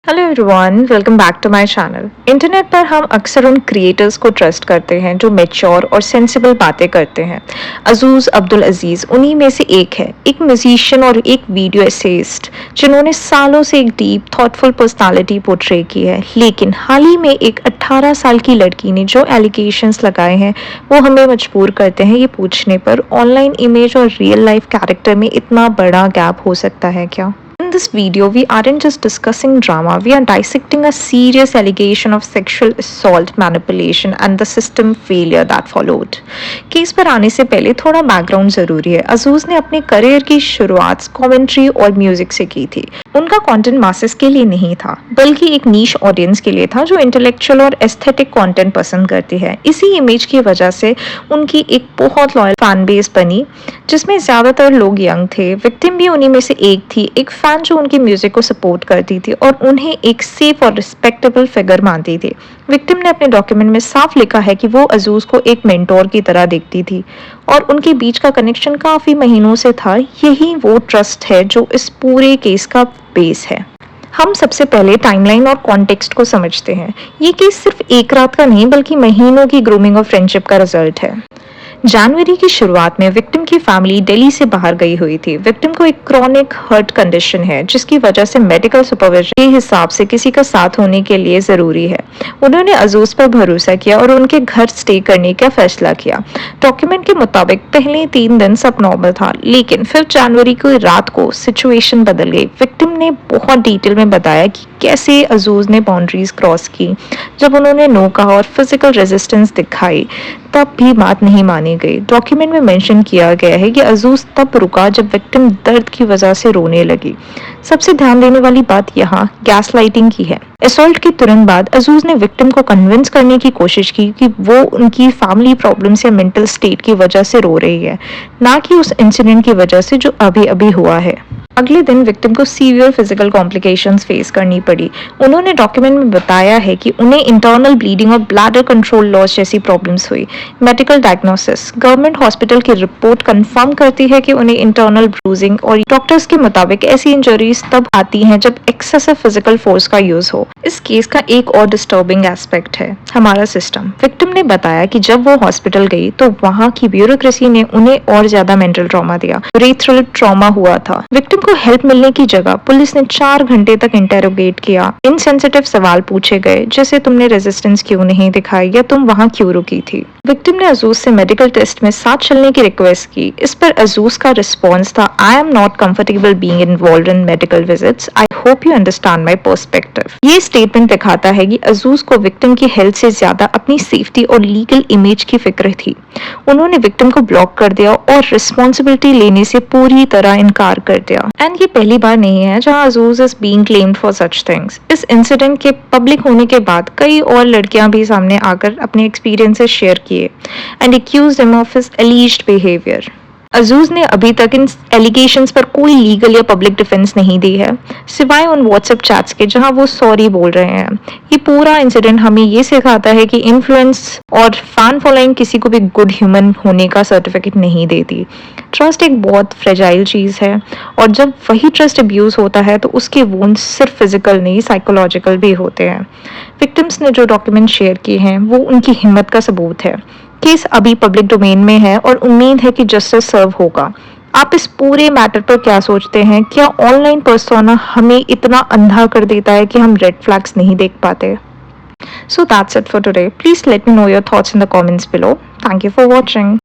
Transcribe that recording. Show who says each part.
Speaker 1: Hello everyone, welcome back to my channel. Internet पर हम अक्सर उन क्रिएटर्स को ट्रस्ट करते हैं जो मैच्योर और सेंसिबल बातें करते हैं। अज़ूज़ अब्दुल अजीज़ उन्हीं में से एक है, एक म्यूजिशियन और एक वीडियो एसेइस्ट जिन्होंने सालों से एक डीप थॉटफुल पर्सनालिटी पोर्ट्रे की है। लेकिन हाल ही में एक 18 साल की लड़की ने जो एलिगेशंस लगाए हैं वो हमें मजबूर करते हैं ये पूछने पर ऑनलाइन इमेज और रियल लाइफ कैरेक्टर में इतना बड़ा गैप हो सकता है क्या? In this video, we aren't just discussing drama, we are dissecting a serious allegation of sexual assault, manipulation and the system failure that followed. Case पर आने से पहले थोड़ा बैकग्राउंड ज़रूरी है। अज़ूज़ ने अपने करियर की शुरुआत कमेंट्री और म्यूज़िक से की थी। उनका कंटेंट मासेस के लिए नहीं था, बल्कि एक नीश ऑडियंस के लिए था जो इंटेलेक्चुअल और एस्थेटिक कंटेंट पसंद करती है। इसी इमेज की वजह से उनकी एक बहुत लॉयल फैन बेस बनी, जिसमें ज़्यादातर लोग यंग थे। विक्टिम भी उन्हीं में से एक थी, एक फैन जो उनकी म्यूजिक को सपोर्ट करती थी और उन्हें एक सेफ और रिस्पेक्टेबल फिगर मानती थी। विक्टिम ने अपने डॉक्यूमेंट में साफ लिखा है कि वो अज़ूज़ को एक मेंटोर की तरह देखती थी और उनके बीच का कनेक्शन काफ़ी महीनों से था। यही वो ट्रस्ट है जो इस पूरे केस का बेस है। हम सबसे पहले टाइमलाइन और कॉन्टेक्स्ट को समझते हैं। ये केस सिर्फ एक रात का नहीं बल्कि महीनों की ग्रूमिंग और फ्रेंडशिप का रिजल्ट है। जनवरी की शुरुआत में विक्टिम की फैमिली दिल्ली से बाहर गई हुई थी। विक्टिम को एक क्रॉनिक हार्ट कंडीशन है जिसकी वजह से मेडिकल सुपरविजन के हिसाब से किसी का साथ होने के लिए ज़रूरी है। उन्होंने अज़ूज़ पर भरोसा किया और उनके घर स्टे करने का फैसला किया। डॉक्यूमेंट के मुताबिक पहले 3 दिन सब नॉर्मल था, लेकिन फिर जनवरी की रात को सिचुएशन बदल गई। विक्टिम ने बहुत डिटेल में बताया कि कैसे अज़ूज़ ने बाउंड्रीज क्रॉस की। जब उन्होंने नो कहा और फिजिकल रेजिस्टेंस दिखाई तब भी बात नहीं मानी गई। डॉक्यूमेंट में मेंशन किया गया है कि अज़ूज़ तब रुका जब विक्टिम दर्द की वजह से रोने लगी। सबसे ध्यान देने वाली बात यहाँ गैसलाइटिंग की है। असॉल्ट के तुरंत बाद अज़ूज़ ने विक्टिम को कन्विंस करने की कोशिश की कि वो उनकी फैमिली प्रॉब्लम्स या मेंटल स्टेट की वजह से रो रही है, ना कि उस इंसिडेंट की वजह से जो अभी अभी हुआ है। अगले दिन विक्टिम को सीवियर फिजिकल कॉम्प्लिकेशंस फेस करनी पड़ी। उन्होंने डॉक्यूमेंट में बताया है कि उन्हें इंटरनल ब्लीडिंग और ब्लैडर कंट्रोल लॉस जैसी प्रॉब्लम्स हुई। मेडिकल डायग्नोसिस गवर्नमेंट हॉस्पिटल की रिपोर्ट कंफर्म करती है कि उन्हें इंटरनल ब्रूजिंग और डॉक्टर्स के मुताबिक ऐसी इंजरीज तब आती हैं जब एक्सेसिव फिजिकल फोर्स का यूज हो। इस केस का एक और डिस्टर्बिंग एस्पेक्ट है हमारा सिस्टम। विक्टिम ने बताया कि जब वो हॉस्पिटल गई तो वहाँ की ब्यूरोक्रेसी ने उन्हें और ज्यादा मेंटल ट्रॉमा दिया। रेथरल ट्रॉमा हुआ था। विक्टिम को हेल्प मिलने की जगह पुलिस ने 4 घंटे तक इंटेरोगेट किया। इनसेंसिटिव सवाल पूछे गए जैसे तुमने रेजिस्टेंस क्यों नहीं दिखाई या तुम वहां क्यों रुकी थी। विक्टिम ने अज़ूज़ से मेडिकल टेस्ट में साथ चलने की रिक्वेस्ट की। इस पर अज़ूज़ का रिस्पॉन्स था, I am not comfortable being involved in medical visits, I hope you understand my perspective. ये स्टेटमेंट दिखाता है कि अज़ूज़ को विक्टिम की हेल्थ से ज्यादा अपनी सेफ्टी और लीगल इमेज की फिक्र थी। उन्होंने विक्टिम को ब्लॉक कर दिया और रिस्पॉन्सिबिलिटी लेने से पूरी तरह इनकार कर दिया। एंड ये पहली बार नहीं है जहां abuse is being claimed for such things. इस इंसिडेंट के पब्लिक होने के बाद कई और लड़कियां भी सामने आकर अपने एक्सपीरियंसेस शेयर किए and accused him of his alleged behaviour. Abuse ने अभी तक इन एलिगेशंस पर कोई लीगल या पब्लिक डिफेंस नहीं दी है, सिवाय उन व्हाट्सएप चैट्स के जहां वो सॉरी बोल रहे हैं। ये पूरा इंसिडेंट हमें ये सिखाता है कि इन्फ्लुएंस और फैन फॉलोइंग किसी को भी गुड ह्यूमन होने का सर्टिफिकेट नहीं देती। ट्रस्ट एक बहुत फ्रेजाइल चीज़ है और जब वही ट्रस्ट अब्यूज़ होता है तो उसके वुंड्स सिर्फ फिजिकल नहीं साइकोलॉजिकल भी होते हैं। विक्टिम्स ने जो डॉक्यूमेंट शेयर किए हैं वो उनकी हिम्मत का सबूत है। केस अभी पब्लिक डोमेन में है और उम्मीद है कि जस्टिस सर्व होगा। आप इस पूरे मैटर पर क्या सोचते हैं? क्या ऑनलाइन पर्सोना हमें इतना अंधा कर देता है कि हम रेड फ्लैग्स नहीं देख पाते? So that's it for today. Please let me know your thoughts in the comments below. Thank you for watching.